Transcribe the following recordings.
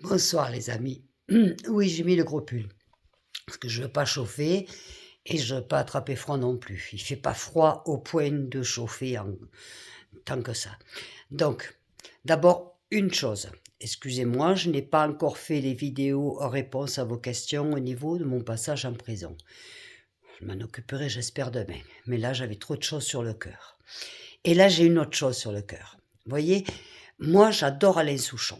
Bonsoir les amis. Oui, j'ai mis le gros pull parce que je veux pas chauffer et je veux pas attraper froid non plus. Il fait pas froid au point de chauffer tant que ça. Donc, d'abord, une chose. Excusez-moi, je n'ai pas encore fait les vidéos en réponse à vos questions au niveau de mon passage en prison. Je m'en occuperai, j'espère, demain. Mais là, j'avais trop de choses sur le cœur. Et là, j'ai une autre chose sur le cœur. Vous voyez, moi, j'adore Alain Souchon.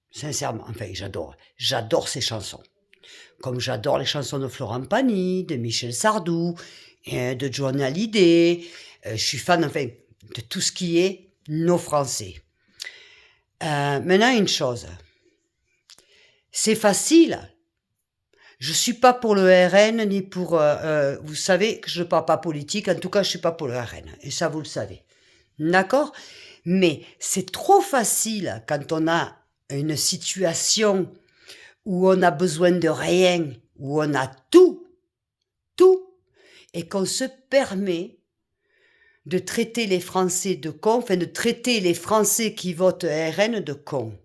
Sincèrement, enfin, j'adore ses chansons. Comme j'adore les chansons de Florent Pagny, de Michel Sardou, de Johnny Hallyday. Je suis fan, enfin, de tout ce qui est nos Français. Maintenant, une chose. C'est facile. Je suis pas pour le RN, ni pour... vous savez que je ne parle pas politique. En tout cas, je suis pas pour le RN. Et ça, vous le savez. D'accord? Mais c'est trop facile quand on a une situation où on a besoin de rien, où on a tout, et qu'on se permet de traiter les Français de cons, enfin de traiter les Français qui votent RN de cons.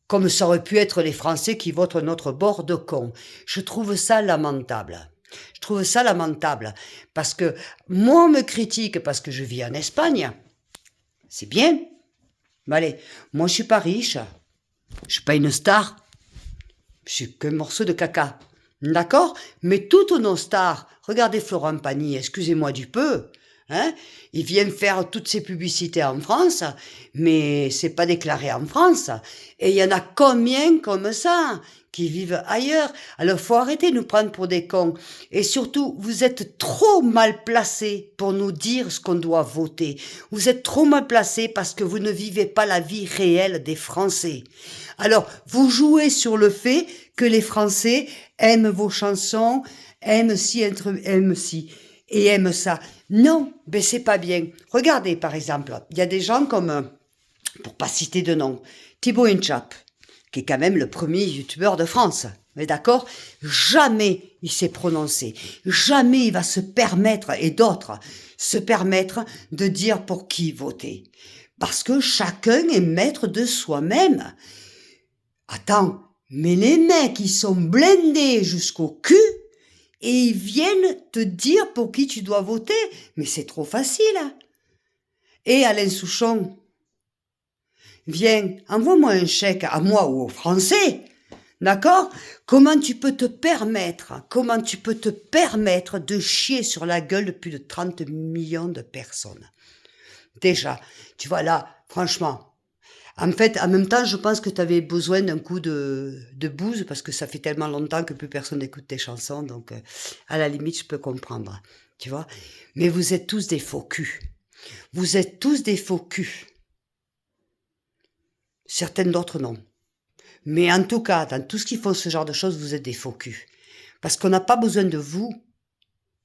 Comme ça aurait pu être les Français qui votent notre bord de cons. Je trouve ça lamentable. Je trouve ça lamentable. Parce que moi, on me critique parce que je vis en Espagne. C'est bien. Mais allez, moi, je suis pas riche. Je suis pas une star. Je suis qu'un morceau de caca. D'accord? Mais toutes nos stars, regardez Florent Pagny, excusez-moi du peu, hein? Il vient faire toutes ses publicités en France, mais c'est pas déclaré en France. Et il y en a combien comme ça, qui vivent ailleurs? Alors faut arrêter de nous prendre pour des cons. Et surtout, vous êtes trop mal placés pour nous dire ce qu'on doit voter. Vous êtes trop mal placés parce que vous ne vivez pas la vie réelle des Français. Alors, vous jouez sur le fait que les Français aiment vos chansons, aiment ci, et aiment ça. Non, ben c'est pas bien. Regardez, par exemple, il y a des gens comme, pour pas citer de nom, Thibaut Inchap, qui est quand même le premier youtubeur de France. Mais d'accord? Jamais il s'est prononcé. Jamais il va se permettre, et d'autres, se permettre de dire pour qui voter. Parce que chacun est maître de soi-même. Attends, mais les mecs, ils sont blindés jusqu'au cul et ils viennent te dire pour qui tu dois voter. Mais c'est trop facile. Et Alain Souchon, viens, envoie-moi un chèque à moi ou aux Français. D'accord? Comment tu peux te permettre de chier sur la gueule de plus de 30 millions de personnes? Déjà, tu vois là, franchement, en fait, en même temps, je pense que tu avais besoin d'un coup de bouse parce que ça fait tellement longtemps que plus personne n'écoute tes chansons. Donc, à la limite, je peux comprendre. Tu vois? Mais vous êtes tous des faux culs. Vous êtes tous des faux culs. Certaines d'autres, non. Mais en tout cas, dans tout ce qui font ce genre de choses, vous êtes des faux culs. Parce qu'on n'a pas besoin de vous,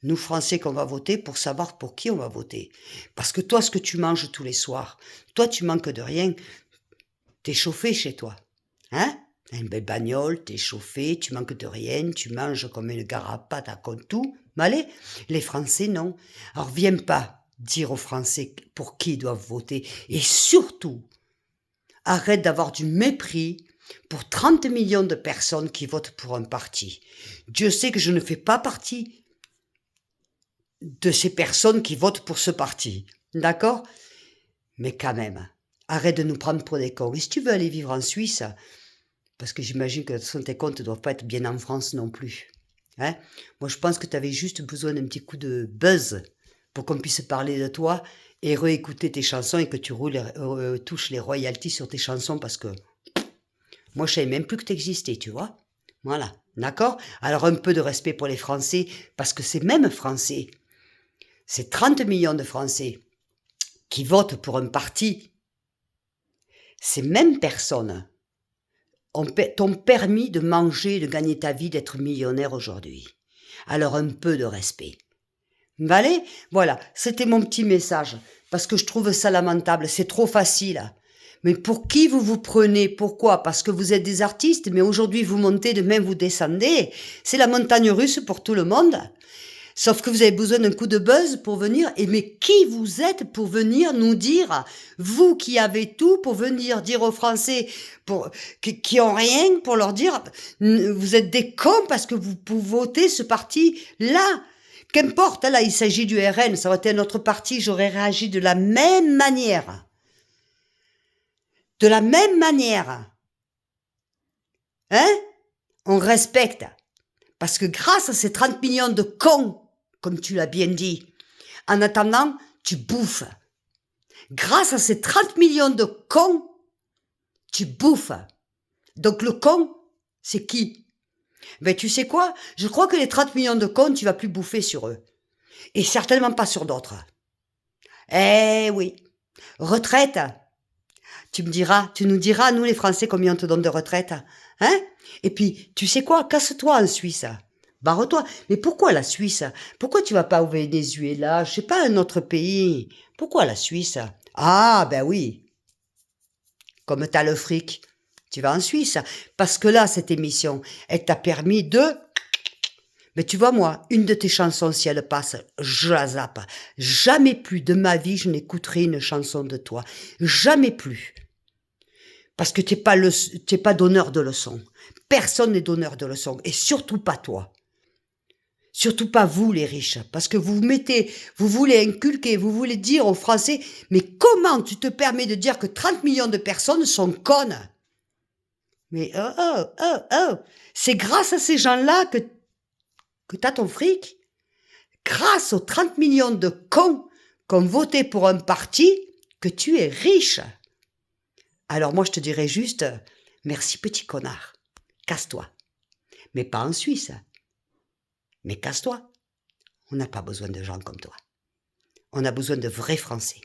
nous Français qu'on va voter, pour savoir pour qui on va voter. Parce que toi, ce que tu manges tous les soirs, toi, tu manques de rien. T'es chauffé chez toi, hein? T'as une belle bagnole, t'es chauffé, tu manques de rien, tu manges comme une garapate à compte tout. Mais allez, les Français, non. Alors viens pas dire aux Français pour qui ils doivent voter. Et surtout, arrête d'avoir du mépris pour 30 millions de personnes qui votent pour un parti. Dieu sait que je ne fais pas partie de ces personnes qui votent pour ce parti. D'accord? Mais quand même, arrête de nous prendre pour des cons. Et si tu veux aller vivre en Suisse, parce que j'imagine que tes comptes ne doivent pas être bien en France non plus. Hein? Moi, je pense que tu avais juste besoin d'un petit coup de buzz pour qu'on puisse parler de toi et réécouter tes chansons et que tu touches les royalties sur tes chansons parce que moi, je savais même plus que tu existais, tu vois. Voilà, d'accord? Alors, un peu de respect pour les Français parce que ces mêmes Français, ces 30 millions de Français qui votent pour un parti, ces mêmes personnes t'ont permis de manger, de gagner ta vie, d'être millionnaire aujourd'hui. Alors un peu de respect. Allez, voilà, c'était mon petit message, parce que je trouve ça lamentable, c'est trop facile. Mais pour qui vous vous prenez? Pourquoi? Parce que vous êtes des artistes, mais aujourd'hui vous montez, demain vous descendez. C'est la montagne russe pour tout le monde. Sauf que vous avez besoin d'un coup de buzz pour venir. Et mais qui vous êtes pour venir nous dire, vous qui avez tout, pour venir dire aux Français qui ont rien, pour leur dire, vous êtes des cons parce que vous votez ce parti-là. Qu'importe, là, il s'agit du RN, ça aurait été un autre parti, j'aurais réagi de la même manière. De la même manière. Hein? On respecte. Parce que grâce à ces 30 millions de cons, comme tu l'as bien dit, en attendant, tu bouffes. Grâce à ces 30 millions de cons, tu bouffes. Donc le con, c'est qui? Ben tu sais quoi? Je crois que les 30 millions de cons, tu vas plus bouffer sur eux. Et certainement pas sur d'autres. Eh oui. Retraite. Tu nous diras, nous les Français, combien on te donne de retraite. Hein? Et puis, tu sais quoi? Casse-toi en Suisse. Barre-toi. Mais pourquoi la Suisse? Pourquoi tu vas pas au Venezuela? Je sais pas, un autre pays. Pourquoi la Suisse? Ah, ben oui. Comme t'as le fric, tu vas en Suisse. Parce que là, cette émission, elle t'a permis de... Mais tu vois, moi, une de tes chansons, si elle passe, je la zappe. Jamais plus de ma vie, je n'écouterai une chanson de toi. Jamais plus. Parce que t'es pas donneur de leçons. Personne n'est donneur de leçons. Et surtout pas toi. Surtout pas vous, les riches. Parce que vous voulez inculquer, vous voulez dire aux Français, mais comment tu te permets de dire que 30 millions de personnes sont connes? Mais c'est grâce à ces gens-là que t'as ton fric. Grâce aux 30 millions de cons qui ont voté pour un parti, que tu es riche. Alors moi, je te dirais juste, merci petit connard, casse-toi. Mais pas en Suisse. Mais casse-toi. On n'a pas besoin de gens comme toi. On a besoin de vrais Français.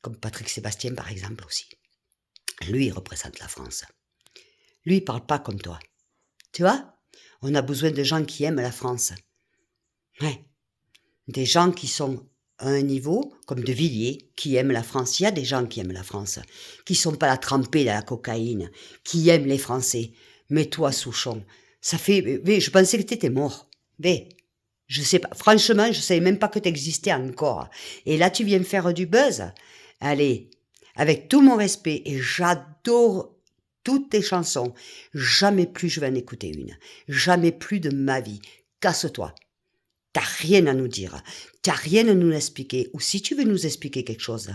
Comme Patrick Sébastien, par exemple, aussi. Lui, il représente la France. Lui, il parle pas comme toi. Tu vois? On a besoin de gens qui aiment la France. Ouais. Des gens qui sont à un niveau, comme De Villiers, qui aiment la France. Il y a des gens qui aiment la France, qui sont pas là trempés dans la cocaïne, qui aiment les Français. Mais toi, Souchon, ça fait... Mais je pensais que t'étais mort. Mais, je sais pas. Franchement, je savais même pas que t'existais encore. Et là, tu viens me faire du buzz. Allez, avec tout mon respect, et j'adore toutes tes chansons, jamais plus je vais en écouter une. Jamais plus de ma vie. Casse-toi. T'as rien à nous dire, t'as rien à nous expliquer, ou si tu veux nous expliquer quelque chose,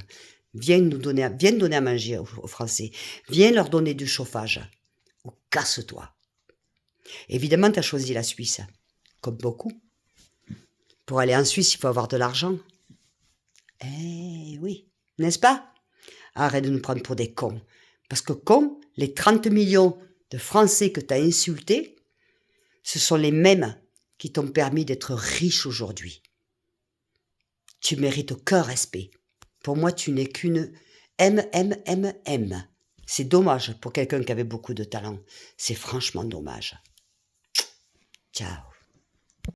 viens donner à manger aux Français, viens leur donner du chauffage, ou casse-toi. Évidemment, t'as choisi la Suisse, comme beaucoup. Pour aller en Suisse, il faut avoir de l'argent. Eh oui, n'est-ce pas? Arrête de nous prendre pour des cons. Parce que cons, les 30 millions de Français que t'as insultés, ce sont les mêmes qui t'ont permis d'être riche aujourd'hui. Tu mérites aucun respect. Pour moi, tu n'es qu'une M. C'est dommage pour quelqu'un qui avait beaucoup de talent. C'est franchement dommage. Ciao.